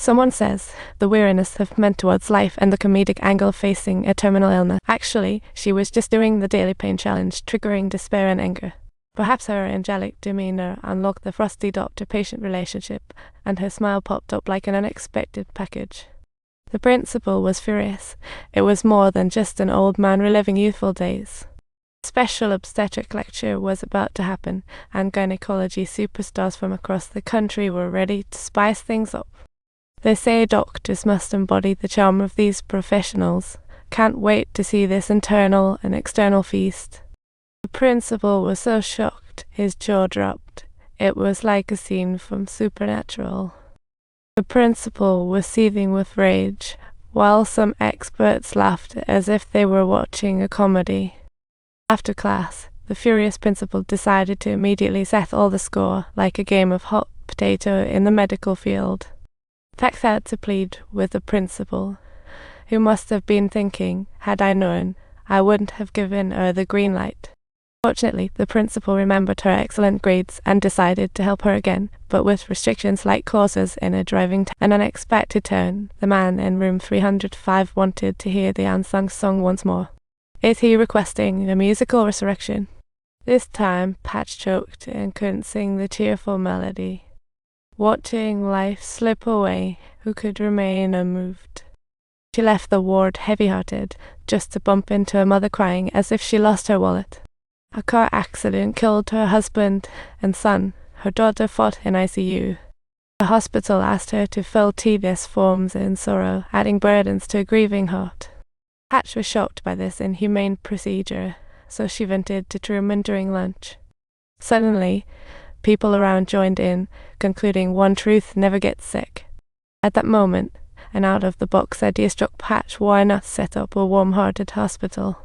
Someone says the weariness of meant towards life and the comedic angle facing a terminal illness. Actually, she was just doing the daily pain challenge, triggering despair and anger. Perhaps her angelic demeanor unlocked the frosty doctor-patient relationship, and her smile popped up like an unexpected package. The principal was furious. It was more than just an old man reliving youthful days. A special obstetric lecture was about to happen, and gynecology superstars from across the country were ready to spice things up. They say doctors must embody the charm of these professionals. Can't wait to see this internal and external feast. The principal was so shocked, his jaw dropped. It was like a scene from Supernatural. The principal was seething with rage, while some experts laughed as if they were watching a comedy. After class, the furious principal decided to immediately settle the score like a game of hot potato in the medical field. Pax had to plead with the principal, who must have been thinking, had I known, I wouldn't have given her the green light. Fortunately, the principal remembered her excellent grades and decided to help her again, but with restrictions like clauses in a driving an unexpected turn. The man in room 305 wanted to hear the unsung song once more. Is he requesting a musical resurrection? This time, Patch choked and couldn't sing the cheerful melody. Watching life slip away, who could remain unmoved? She left the ward heavy-hearted, just to bump into her mother crying as if she lost her wallet. A car accident killed her husband and son. Her daughter fought in ICU. The hospital asked her to fill tedious forms in sorrow, adding burdens to a grieving heart. Patch was shocked by this inhumane procedure, so she vented to Truman during lunch. Suddenly, people around joined in, concluding one truth: never get sick. At that moment, an out-of-the-box idea struck Patch: why not set up a warm-hearted hospital?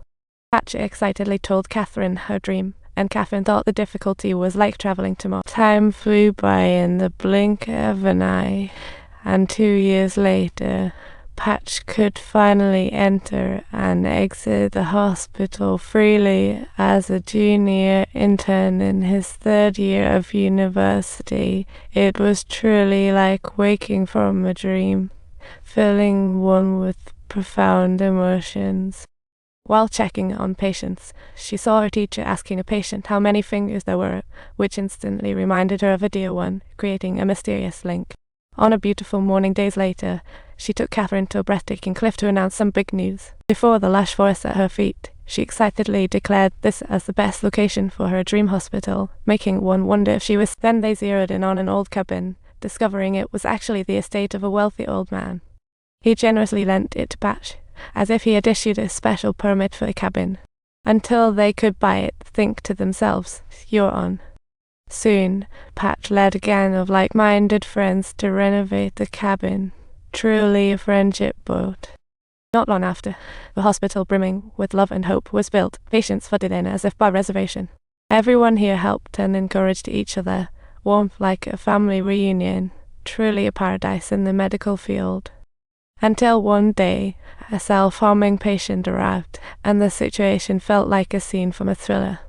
Patch excitedly told Catherine her dream, and Catherine thought the difficulty was like traveling to Mars. Time flew by in the blink of an eye, and 2 years later, Patch could finally enter and exit the hospital freely as a junior intern in his 3rd year of university. It was truly like waking from a dream, filling one with profound emotions. While checking on patients, she saw her teacher asking a patient how many fingers there were, which instantly reminded her of a dear one, creating a mysterious link. On a beautiful morning days later, she took Catherine to a breathtaking cliff to announce some big news. Before the lush forest at her feet, she excitedly declared this as the best location for her dream hospital, making one wonder if she was. Then they zeroed in on an old cabin, discovering it was actually the estate of a wealthy old man. He generously lent it to Patch, as if he had issued a special permit for the cabin. Until they could buy it, think to themselves, you're on. Soon, Patch led a gang of like-minded friends to renovate the cabin. Truly a friendship boat. Not long after, the hospital brimming with love and hope was built. Patients flooded in as if by reservation. Everyone here helped and encouraged each other, warmth like a family reunion. Truly a paradise in the medical field. Until one day, a self-harming patient arrived, and the situation felt like a scene from a thriller.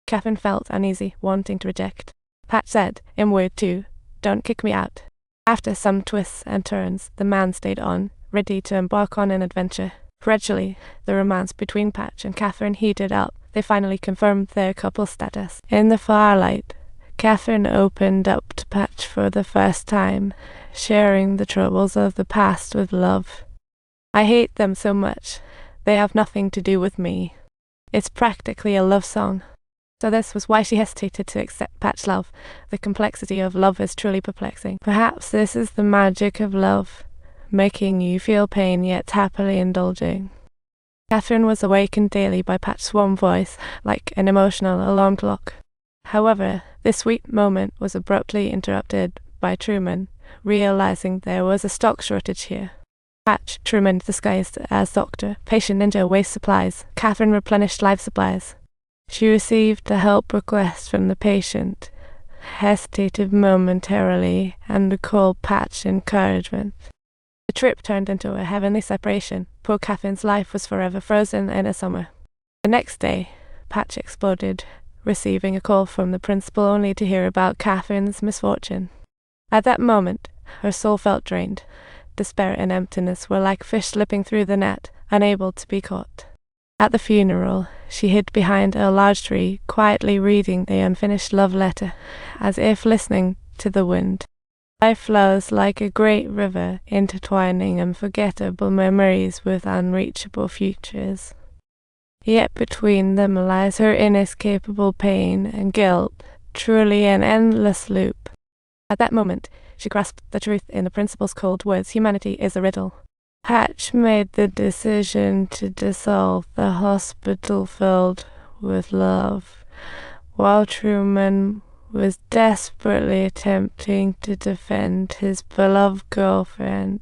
Catherine felt uneasy, wanting to reject. Patch said, in word 2, don't kick me out. After some twists and turns, the man stayed on, ready to embark on an adventure. Gradually, the romance between Patch and Catherine heated up. They finally confirmed their couple status. In the firelight, Catherine opened up to Patch for the first time, sharing the troubles of the past with love. I hate them so much. They have nothing to do with me. It's practically a love song. So this was why she hesitated to accept Patch's love. The complexity of love is truly perplexing. Perhaps this is the magic of love, making you feel pain yet happily indulging. Catherine was awakened daily by Patch's warm voice, like an emotional alarm clock. However, this sweet moment was abruptly interrupted by Truman, realizing there was a stock shortage here. Patch, Truman disguised as doctor, patient ninja waste supplies. Catherine replenished life supplies. She received a help request from the patient, hesitated momentarily, and recalled Patch's encouragement. The trip turned into a heavenly separation. Poor Catherine's life was forever frozen in a summer. The next day, Patch exploded, receiving a call from the principal only to hear about Catherine's misfortune. At that moment, Her soul felt drained. Despair and emptiness were like fish slipping through the net, unable to be caught. At the funeral, she hid behind a large tree, quietly reading the unfinished love letter, as if listening to the wind. Life flows like a great river, intertwining unforgettable memories with unreachable futures. Yet between them lies her inescapable pain and guilt, truly an endless loop. At that moment, she grasped the truth in the principal's cold words: humanity is a riddle. Hatch made the decision to dissolve the hospital filled with love, while Truman was desperately attempting to defend his beloved girlfriend.